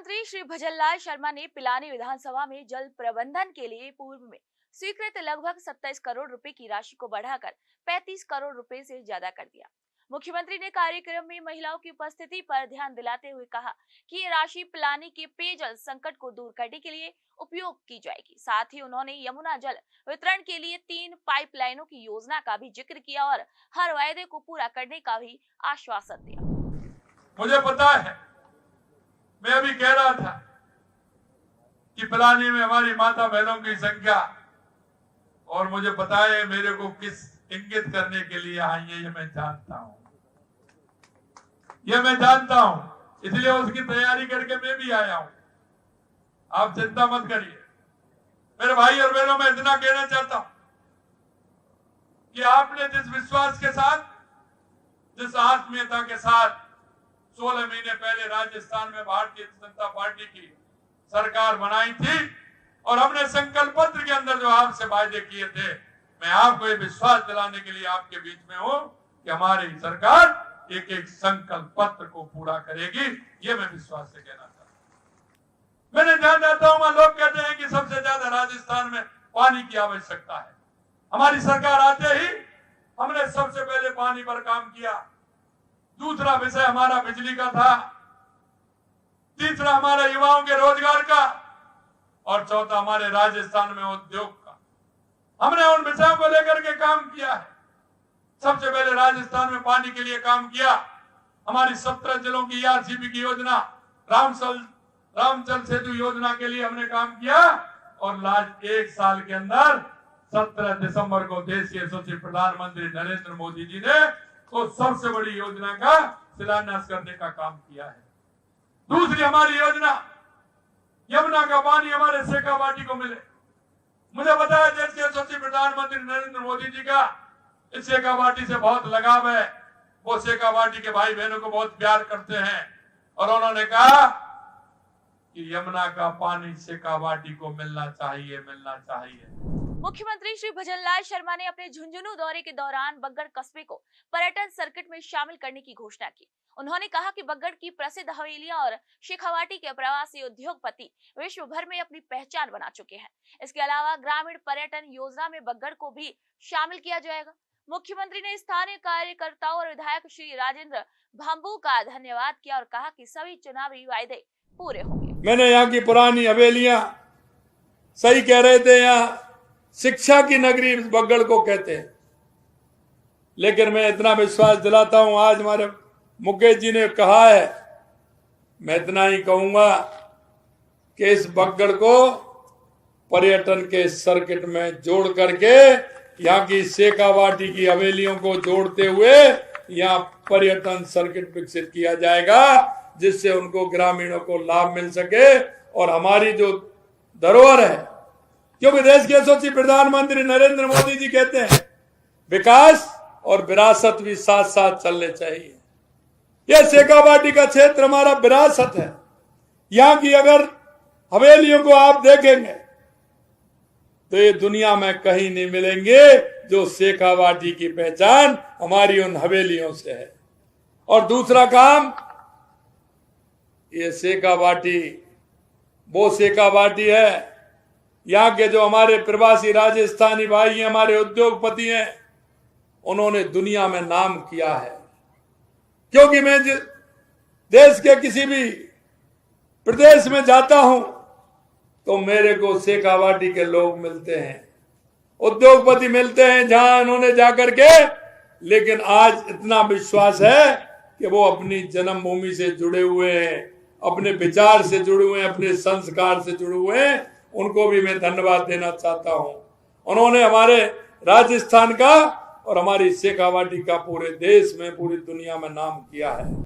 मुख्यमंत्री श्री भजनलाल शर्मा ने पिलानी विधानसभा में जल प्रबंधन के लिए पूर्व में स्वीकृत लगभग 27 करोड़ रुपए की राशि को बढ़ाकर 35 करोड़ रुपए से ज्यादा कर दिया। मुख्यमंत्री ने कार्यक्रम में महिलाओं की उपस्थिति पर ध्यान दिलाते हुए कहा कि ये राशि पिलानी के पेयजल संकट को दूर करने के लिए उपयोग की जाएगी। साथ ही उन्होंने यमुना जल वितरण के लिए 3 पाइपलाइनों की योजना का भी जिक्र किया और हर वायदे को पूरा करने का भी आश्वासन दिया। मुझे पता है, मैं अभी कह रहा था कि पिलानी में हमारी माता बहनों की संख्या, और मुझे पता है मेरे को किस इंगित करने के लिए आई है, ये मैं जानता हूं, इसलिए उसकी तैयारी करके मैं भी आया हूं। आप चिंता मत करिए मेरे भाई और बहनों। मैं इतना कहना चाहता हूं कि आपने जिस विश्वास के साथ, जिस आत्मीयता के साथ 16 महीने पहले राजस्थान में भारतीय जनता पार्टी की सरकार बनाई थी और हमने संकल्प पत्र के अंदर जो आपसे वायदे किए थे, मैं आपको ये विश्वास दिलाने के लिए आपके बीच में हूं कि हमारी सरकार एक एक संकल्प पत्र को पूरा करेगी। ये मैं विश्वास से कहना चाहता हूं। मैंने ध्यान देता हूं, लोग कहते हैं कि सबसे ज्यादा राजस्थान में पानी की आवश्यकता है। हमारी सरकार आते ही हमने सबसे पहले पानी पर काम किया। दूसरा विषय हमारा बिजली का था, तीसरा हमारे युवाओं के रोजगार का, और चौथा हमारे राजस्थान में उद्योग का। हमने उन विषयों को लेकर के काम किया है। सबसे पहले राजस्थान में पानी के लिए काम किया। हमारी 17 जिलों की आरसीबी की योजना, रामचल सेतु योजना के लिए हमने काम किया, और लास्ट 1 साल के अंदर 17 दिसंबर को देश के यशस्वी प्रधानमंत्री नरेंद्र मोदी जी ने तो सबसे बड़ी योजना का शिलान्यास करने का काम किया है। दूसरी हमारी योजना, यमुना का पानी हमारे शेखावाटी को मिले। मुझे पता है देश के यशस्वी प्रधानमंत्री नरेंद्र मोदी जी का इस शेखावाटी से बहुत लगाव है। वो शेखावाटी के भाई बहनों को बहुत प्यार करते हैं, और उन्होंने कहा कि यमुना का पानी शेखावाटी को मिलना चाहिए। मुख्यमंत्री श्री भजनलाल शर्मा ने अपने झुंझुनू दौरे के दौरान बग्गड़ कस्बे को पर्यटन सर्किट में शामिल करने की घोषणा की। उन्होंने कहा कि बग्गड़ की प्रसिद्ध हवेलियां और शेखावाटी के प्रवासी उद्योगपति विश्व भर में अपनी पहचान बना चुके हैं। इसके अलावा ग्रामीण पर्यटन योजना में बग्गड़ को भी शामिल किया जाएगा। मुख्यमंत्री ने स्थानीय कार्यकर्ताओं और विधायक श्री राजेंद्र भांबू का धन्यवाद किया और कहा कि सभी चुनावी वायदे पूरे होंगे। मैंने यहाँ की पुरानी हवेलियां, सही कह रहे थे, यहाँ शिक्षा की नगरी बग्गड़ को कहते हैं, लेकिन मैं इतना विश्वास दिलाता हूं, आज हमारे मुकेश जी ने कहा है, मैं इतना ही कहूंगा कि इस बग्गड़ को पर्यटन के सर्किट में जोड़ करके यहाँ की शेखावाटी की हवेलियों को जोड़ते हुए यहाँ पर्यटन सर्किट विकसित किया जाएगा, जिससे उनको ग्रामीणों को लाभ मिल सके। और हमारी जो धरोहर है, क्योंकि देश के यशस्वी प्रधानमंत्री नरेंद्र मोदी जी कहते हैं विकास और विरासत भी साथ साथ चलने चाहिए। यह शेखावाटी का क्षेत्र हमारा विरासत है। यहाँ की अगर हवेलियों को आप देखेंगे तो ये दुनिया में कहीं नहीं मिलेंगे जो शेखावाटी की पहचान हमारी उन हवेलियों से है। और दूसरा काम, ये शेखावाटी वो शेखावाटी है, यहाँ के जो हमारे प्रवासी राजस्थानी भाई हैं, हमारे उद्योगपति हैं, उन्होंने दुनिया में नाम किया है। क्योंकि मैं देश के किसी भी प्रदेश में जाता हूं तो मेरे को शेखावाटी के लोग मिलते हैं, उद्योगपति मिलते हैं जहां उन्होंने जाकर के, लेकिन आज इतना विश्वास है कि वो अपनी जन्मभूमि से जुड़े हुए हैं, अपने विचार से जुड़े हुए हैं, अपने संस्कार से जुड़े हुए हैं। उनको भी मैं धन्यवाद देना चाहता हूं। उन्होंने हमारे राजस्थान का और हमारी शेखावाटी का पूरे देश में, पूरी दुनिया में नाम किया है।